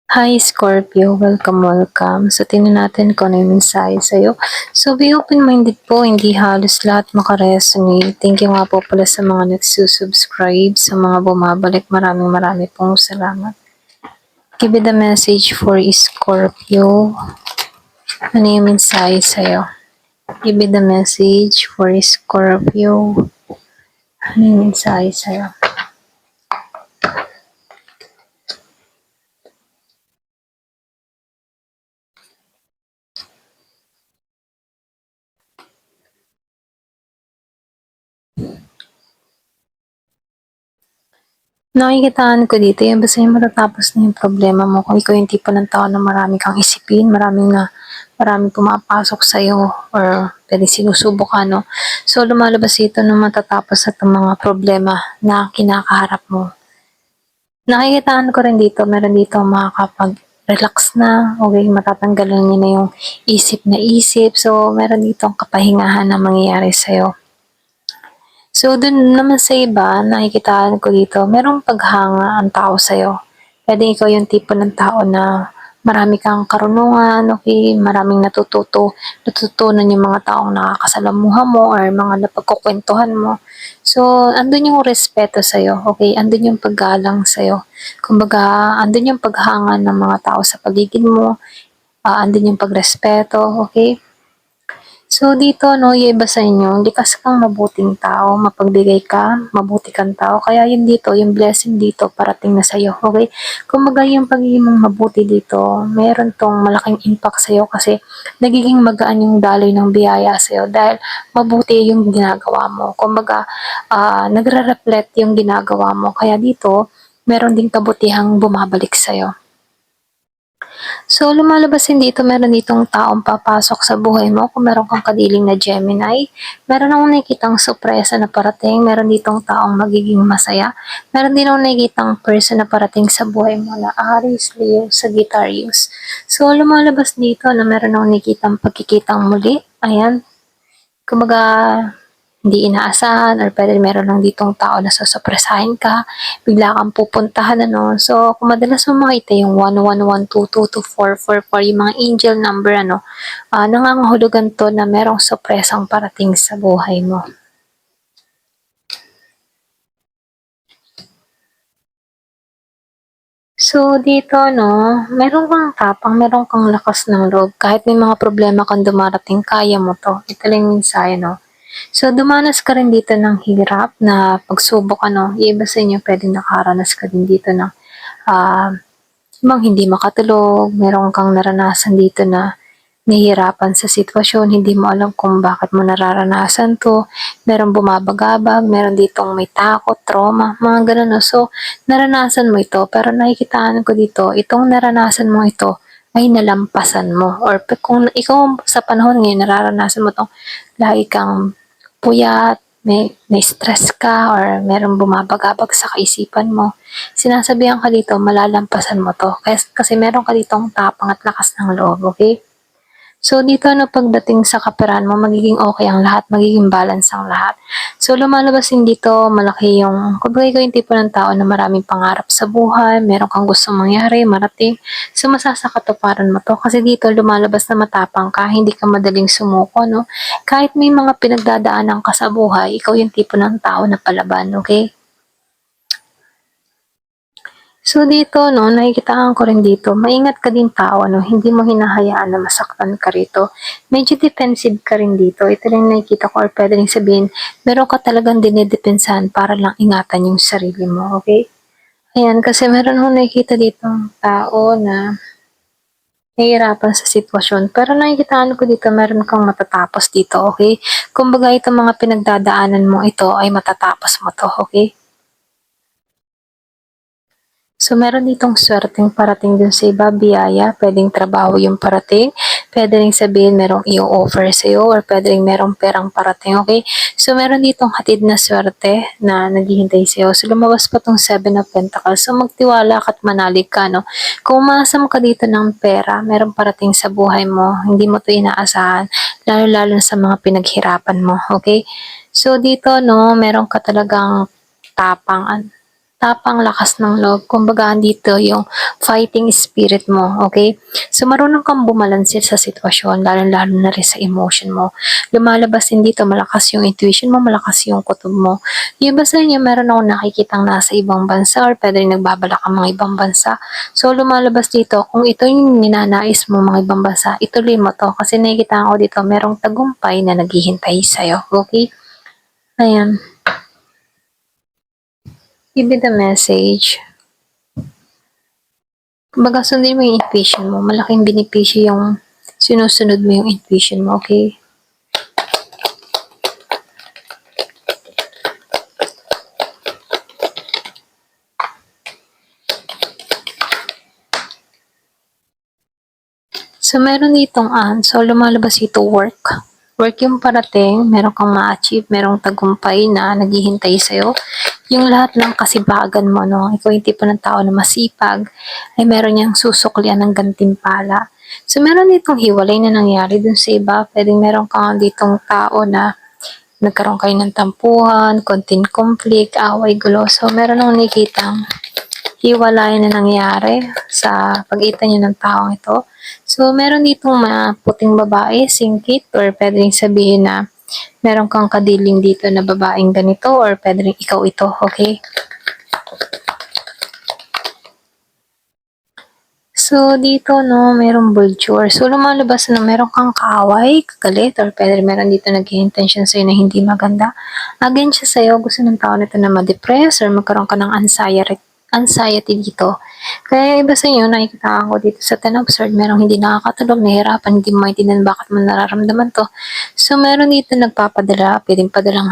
Hi Scorpio, welcome. So tingnan natin kung ano yung mensahe sa'yo. So be open-minded po, hindi halos lahat makaresonate. Thank you nga po pala sa mga nagsusubscribe, sa mga bumabalik. Maraming pong salamat. Give me the message for Scorpio. Ano yung mensahe sa'yo? Give me the message for Scorpio. Ano yung mensahe sa'yo? Nakikitaan ko dito, yan basta yung matatapos na yung problema mo. Kung ikaw yung tipo ng tao na marami kang isipin, maraming pumapasok sa'yo or pwede sinusubok ka, no? So, lumalabas ito na matatapos sa itong mga problema na kinakaharap mo. Nakikitaan ko rin dito, meron dito makakapag-relax na, okay, matatanggalan niya na yung isip. So, meron dito ang kapahingahan na mangyayari sa'yo. So, dun naman sa iba, nakikitaan ko dito, merong paghanga ang tao sa'yo. Pwede ikaw yung tipo ng tao na marami kang karunungan, okay, maraming natututunan yung mga taong nakakasalamuha mo or mga napagkukwentuhan mo. So, andun yung respeto sa'yo, okay, andun yung paggalang sa'yo. Kumbaga, andun yung paghanga ng mga tao sa paligid mo, andun yung pagrespeto, okay. So dito 'no, yung iba sa inyo, likas kang mabuting tao, mapagbigay ka, mabuti kang tao. Kaya yun dito, yung blessing dito parating na sa'yo, okay? Kumbaga yung pagiging mong mabuti dito, meron 'tong malaking impact sa'yo kasi nagiging magaan yung daloy ng biyaya sa'yo dahil mabuti yung ginagawa mo. Kumbaga, nagre-reflect yung ginagawa mo. Kaya dito, meron ding kabutihang bumabalik sa'yo. So, lumalabas din dito, meron ditong taong papasok sa buhay mo kung meron kang kadiling na Gemini. Meron akong nakikitang sorpresa na parating, meron ditong taong magiging masaya. Meron din akong nakikitang person na parating sa buhay mo na Aries, Leo, Sagittarius. So, lumalabas dito na meron akong nakikitang pagkikitang muli. Ayan, kumbaga, hindi inaasahan or pwede meron lang ditong tao na sasurpresahin ka, bigla kang pupuntahan ano. So, kung madalas mo makita yung 11122244 yung mga angel number ano, nangangahulugan to na merong sorpresang parating sa buhay mo. So, dito, no, meron kang tapang, meron kang lakas ng loob. Kahit may mga problema kang dumarating, kaya mo to. Ito lang yung mensahe, no. So, dumanas ka rin dito ng hirap na pagsubok, ano. Yung iba sa inyo, pwedeng nakaranas ka din dito ng hindi makatulog, meron kang naranasan dito na nahihirapan sa sitwasyon, hindi mo alam kung bakit mo nararanasan to, merong bumabagabag, meron ditong may takot, trauma, mga ganun. No? So, naranasan mo ito, pero nakikitaan ko dito, itong naranasan mo ito ay nalampasan mo. Or kung ikaw sa panahon ngayon, nararanasan mo itong lagi kang puyat, may stress ka, or merong bumabagabag sa kaisipan mo, sinasabihan ka dito, malalampasan mo to. Kasi meron ka ditong tapang at lakas ng loob, okay? So, dito na pagdating sa kaperahan mo, magiging okay ang lahat, magiging balance ang lahat. So, lumalabas din dito, malaki yung, kumbaga ikaw yung tipo ng tao na maraming pangarap sa buhay, meron kang gustong mangyari, marating. So, masasakatuparan mo to. Kasi dito, lumalabas na matapang ka, hindi ka madaling sumuko, no? Kahit may mga pinagdadaanan ka sa buhay, ikaw yung tipo ng tao na palaban, okay? So dito 'no, nakikitaan ko rin dito, maingat ka din tao 'no, hindi mo hinahayaan na masaktan ka rito. Medyo defensive ka rin dito, ito lang nakikita ko or puwede ring sabihin, meron ka talagang dinedepensahan para lang ingatan yung sarili mo, okay? Ayan, kasi meron akong nakikita ditong tao na nahihirapan sa sitwasyon, pero nakikitaan ko dito meron kang matatapos dito, okay? Kumbaga itong mga pinagdadaanan mo ito ay matatapos mo 'to, okay? So, meron ditong swerteng parating dun sa iba, biyaya, pwedeng trabaho yung parating, pwede ring sabihin merong i-offer sa'yo or pwede ring merong perang parating, okay? So, meron ditong hatid na swerte na naghihintay sa'yo. So, lumabas pa tong 7 of Pentacles. So, magtiwala ka at manalig ka, no? Kung umaasam ka dito ng pera, meron parating sa buhay mo, hindi mo to inaasahan, lalo-lalo na sa mga pinaghirapan mo, okay? So, dito, no, meron ka talagang tapang, tapang, lakas ng loob. Kumbaga andito yung fighting spirit mo, okay? So marunong kang bumalanse sa sitwasyon, lalong-lalo na rin sa emotion mo. Lumalabas din dito, malakas yung intuition mo, malakas yung kutob mo. Yung iba sa inyo, meron akong nakikitang nasa ibang bansa or pwede rin nagbabalak ang mga ibang bansa. So lumalabas dito, kung ito yung ninanais mo mga ibang bansa, ituloy mo to. Kasi nakikita ko dito, merong tagumpay na naghihintay sa'yo, okay? Ayan. Give me the message. Kumbaga sundin mo yung intuition mo. Malaking benepisyo yung sinusunod mo yung intuition mo, okay? So, meron ditong so lumalabas ito work. Work yung parating, meron kang ma-achieve, merong tagumpay na naghihintay sa'yo. Yung lahat ng kasibagan mo, no, ikaw yung tipo ng tao na masipag, ay meron niyang susuklian ng gantimpala. So, meron ditong hiwalay na nangyari dun sa iba. Pwedeng meron kang ditong tao na nagkaroon kayo ng tampuhan, konting conflict, away, gulo. So, meron akong nakikitang hiwalay na nangyari sa pagitan niyo ng taong ito. So, meron ditong mga puting babae, singkit, or pwede rin sabihin na meron kang kadiling dito na babaeng ganito, or pwede rin ikaw ito, okay? So, dito, no, merong vulture. So, lumalabas na meron kang kaaway, kagalit, or pwede meron dito nag-intention sa'yo na hindi maganda. Again siya sa'yo, gusto ng tao nito na ma-depress or magkaroon ka ng anxiety dito. Kaya iba sa inyo, nakikita ko dito sa 10 of Swords, merong hindi nakakatulog, nahihirapan, hindi maintindihan bakit mo nararamdaman to. So, meron dito nagpapadala, pwedeng padalang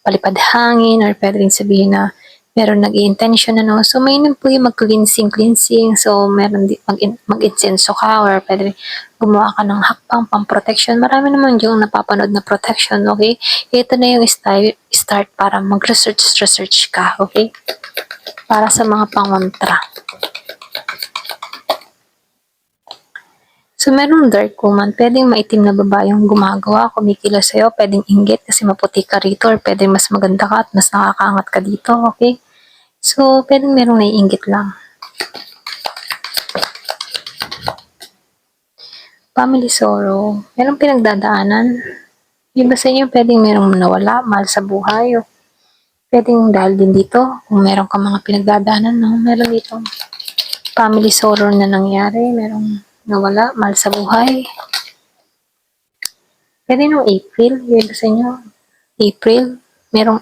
palipad hangin, or pwede rin sabihin na meron nag-i-intention ano. So, may po yung mag-cleansing. So, meron mag-insenso ka or pwede gumawa ka ng hakbang pang-protection. Marami naman yung napapanood na protection, okay? Ito na yung start para mag-research ka, okay? Para sa mga pangontra. So, merong dark woman. Pwedeng maitim na babae yung gumagawa, kumikilos sa'yo. Pwedeng inggit kasi maputi ka rito or pwedeng mas maganda ka at mas nakakaangat ka dito, okay? So, pwedeng merong naiinggit lang. Family sorrow. Merong pinagdadaanan. Iba sa inyo, pwedeng merong nawala, mahal sa buhay. O pwedeng dahil din dito, kung meron ka mga pinagdadaanan, no? Meron dito family sorrow na nangyari. Merong nawala, mahal sa buhay. Pwede nung April. Iba sa inyo, April. Merong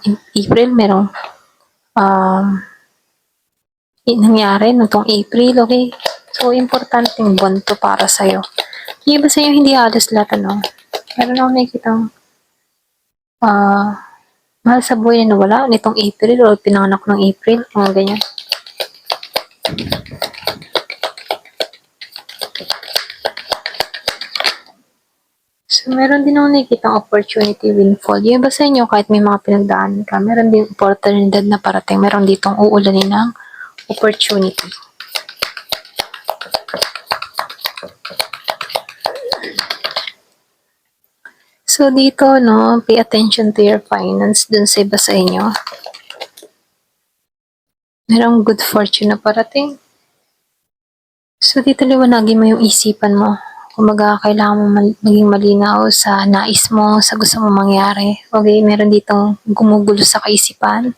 nangyari nitong April, okay? So, importanteng buwan to para sa'yo. Yung iba sa'yo, hindi halos lahat, ano? Meron ako nakikitang mahal sa buhay na nawala nitong April o pinanganak ng April, mga ganyan. So, meron din ako nakikitang opportunity windfall. Yung iba sa inyo, kahit may mga pinagdaanan ka, meron din oportunidad na parating. Meron ditong uulanin ng opportunity. So, dito, no, pay attention to your finance dun sa iba sa inyo. Merong good fortune na parating. So, dito liwanagin mo yung isipan mo. Kumbaga, kailangan mo maging malinaw sa nais mo, sa gusto mo mangyari. Okay, meron ditong gumugulo sa kaisipan.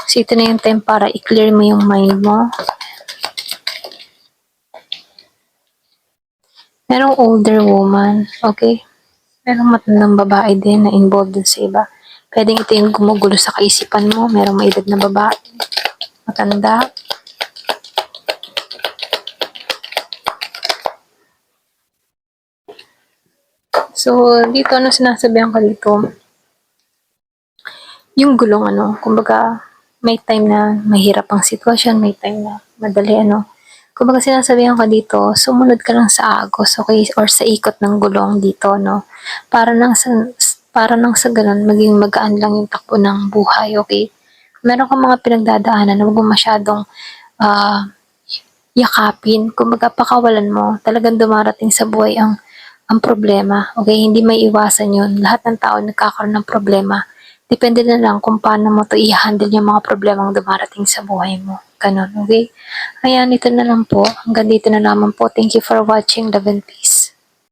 So, ito na yung time para i-clear mo yung mind mo. Merong older woman, okay? Merong matandang babae din na involved din sa iba. Pwedeng ito yung gumugulo sa kaisipan mo. Merong may edad na babae, matanda. So, dito, ano sinasabihan ka dito? Yung gulong, ano, kumbaga, may time na mahirap ang sitwasyon, may time na madali, ano. Kumbaga, sinasabihan ka dito, sumunod ka lang sa agos, okay, or sa ikot ng gulong dito, no. Para nang sa ganun, maging magaan lang yung takbo ng buhay, okay. Meron kang mga pinagdadaanan, huwag mo masyadong yakapin, kumbaga pakawalan mo, talagang dumarating sa buhay ang problema, okay? Hindi may iwasan yun. Lahat ng tao nagkakaroon ng problema. Depende na lang kung paano mo 'to i-handle yung mga problemang dumarating sa buhay mo, gano'n, okey? Ayan, ito na lang po, hanggang dito na lamang po. Thank you for watching. Love and peace.